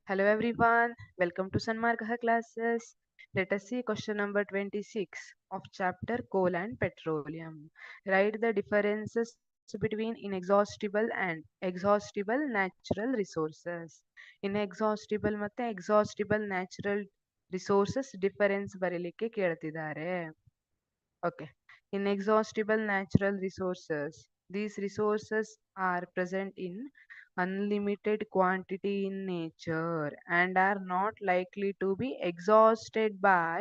Hello everyone, welcome to Sanmargaha classes. Let us see question number 26 of chapter Coal and Petroleum. Write the differences between inexhaustible and exhaustible natural resources. Inexhaustible ಮತ್ತೆ exhaustible natural resources difference ಬರೀಲಿಕ್ಕೆ ಕೇಳ್ತಿದ್ದಾರೆ. Okay. Inexhaustible natural resources. These resources are present in unlimited quantity in nature and are not likely to be exhausted by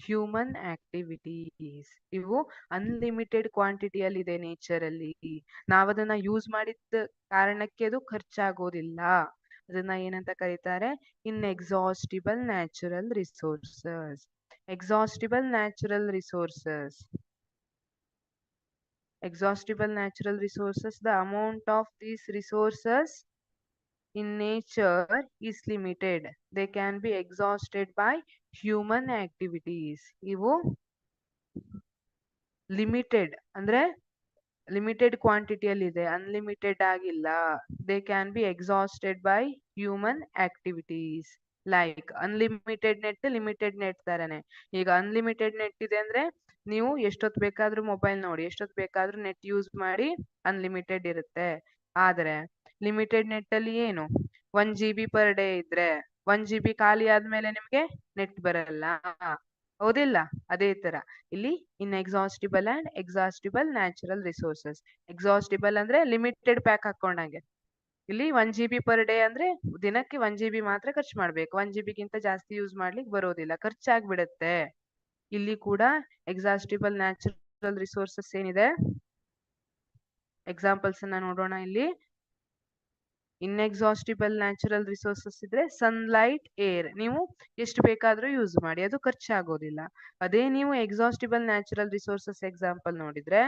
human activities. ಇವು unlimited ಕ್ವಾಂಟಿಟಿಯಲ್ಲಿದೆ ನೇಚರಲ್ಲಿ. ನಾವದನ್ನ use ಮಾಡಿದ ಕಾರಣಕ್ಕೆ ಅದು ಖರ್ಚಾಗೋದಿಲ್ಲ. ಅದನ್ನ ಏನಂತ ಕರೀತಾರೆ? Inexhaustible natural resources. Exhaustible natural resources. Exhaustible natural resources, the amount of these resources in nature is limited. They can be exhausted by human activities. ಇವು ಲಿಮಿಟೆಡ್ ಅಂದ್ರೆ ಲಿಮಿಟೆಡ್ ಕ್ವಾಂಟಿಟಿಯಲ್ಲಿದೆ, ಅನ್ಲಿಮಿಟೆಡ್ ಆಗಿಲ್ಲ. They can be exhausted by human activities. Like unlimited net limited net ತರನೇ. ಈಗ unlimited net ಇದೆ ಅಂದ್ರೆ ನೀವು ಎಷ್ಟೊತ್ತು ಬೇಕಾದ್ರೂ ಮೊಬೈಲ್ ನೋಡಿ, ಎಷ್ಟೊತ್ತು ಬೇಕಾದ್ರೂ ನೆಟ್ ಯೂಸ್ ಮಾಡಿ, ಅನ್ಲಿಮಿಟೆಡ್ ಇರುತ್ತೆ. ಆದ್ರೆ ಲಿಮಿಟೆಡ್ ನೆಟ್ ಅಲ್ಲಿ ಏನು, 1 GB ಪರ್ ಡೇ ಇದ್ರೆ 1 GB ಖಾಲಿ ಆದ್ಮೇಲೆ ನಿಮ್ಗೆ ನೆಟ್ ಬರಲ್ಲ, ಹೌದಿಲ್ಲ? ಅದೇ ತರ ಇಲ್ಲಿ ಇನ್ಎಕ್ಸಾಸ್ಟಿಬಲ್ ಅಂಡ್ ಎಕ್ಸಾಸ್ಟಿಬಲ್ ನ್ಯಾಚುರಲ್ ರಿಸೋರ್ಸಸ್. ಎಕ್ಸಾಸ್ಟಿಬಲ್ ಅಂದ್ರೆ ಲಿಮಿಟೆಡ್ ಪ್ಯಾಕ್ ಹಾಕೊಂಡಂಗೆ. ಇಲ್ಲಿ 1 GB ಪರ್ ಡೇ ಅಂದ್ರೆ ದಿನಕ್ಕೆ 1 GB ಮಾತ್ರ ಖರ್ಚು ಮಾಡ್ಬೇಕು. 1 GB ಗಿಂತ ಜಾಸ್ತಿ ಯೂಸ್ ಮಾಡ್ಲಿಕ್ಕೆ ಬರೋದಿಲ್ಲ, ಖರ್ಚಾಗ್ಬಿಡುತ್ತೆ. ಇಲ್ಲಿ ಕೂಡ ಎಕ್ಸಾಸ್ಟಿಬಲ್ ನ್ಯಾಚುರಲ್ ರಿಸೋರ್ಸಸ್ ಏನಿದೆ, ಎಕ್ಸಾಂಪಲ್ಸ್ ಅನ್ನ ನೋಡೋಣ. ಇಲ್ಲಿ ಇನ್ಎಕ್ಸಾಸ್ಟಿಬಲ್ ನ್ಯಾಚುರಲ್ ರಿಸೋರ್ಸಸ್ ಇದ್ರೆ ಸನ್ಲೈಟ್, ಏರ್, ನೀವು ಎಷ್ಟು ಬೇಕಾದ್ರೂ ಯೂಸ್ ಮಾಡಿ, ಅದು ಖರ್ಚಾಗೋದಿಲ್ಲ. ಅದೇ ನೀವು ಎಕ್ಸಾಸ್ಟಿಬಲ್ ನ್ಯಾಚುರಲ್ ರಿಸೋರ್ಸಸ್ ಎಕ್ಸಾಂಪಲ್ ನೋಡಿದ್ರೆ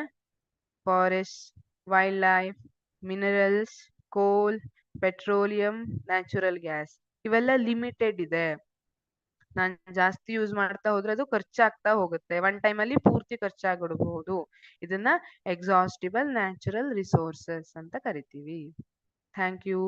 ಫಾರೆಸ್ಟ್, ವೈಲ್ಡ್ ಲೈಫ್, ಮಿನರಲ್ಸ್, ಕೋಲ್, ಪೆಟ್ರೋಲಿಯಂ, ನ್ಯಾಚುರಲ್ ಗ್ಯಾಸ್, ಇವೆಲ್ಲ ಲಿಮಿಟೆಡ್ ಇದೆ. ನಾನ್ ಜಾಸ್ತಿ ಯೂಸ್ ಮಾಡ್ತಾ ಹೋದ್ರೆ ಅದು ಖರ್ಚಾಗ್ತಾ ಹೋಗುತ್ತೆ, ಒನ್ ಟೈಮ್ ಅಲ್ಲಿ ಪೂರ್ತಿ ಖರ್ಚಾಗಿಡಬಹುದು. ಇದನ್ನ ಎಕ್ಸಾಸ್ಟಿಬಲ್ ನ್ಯಾಚುರಲ್ ರಿಸೋರ್ಸಸ್ ಅಂತ ಕರಿತೀವಿ. Thank you.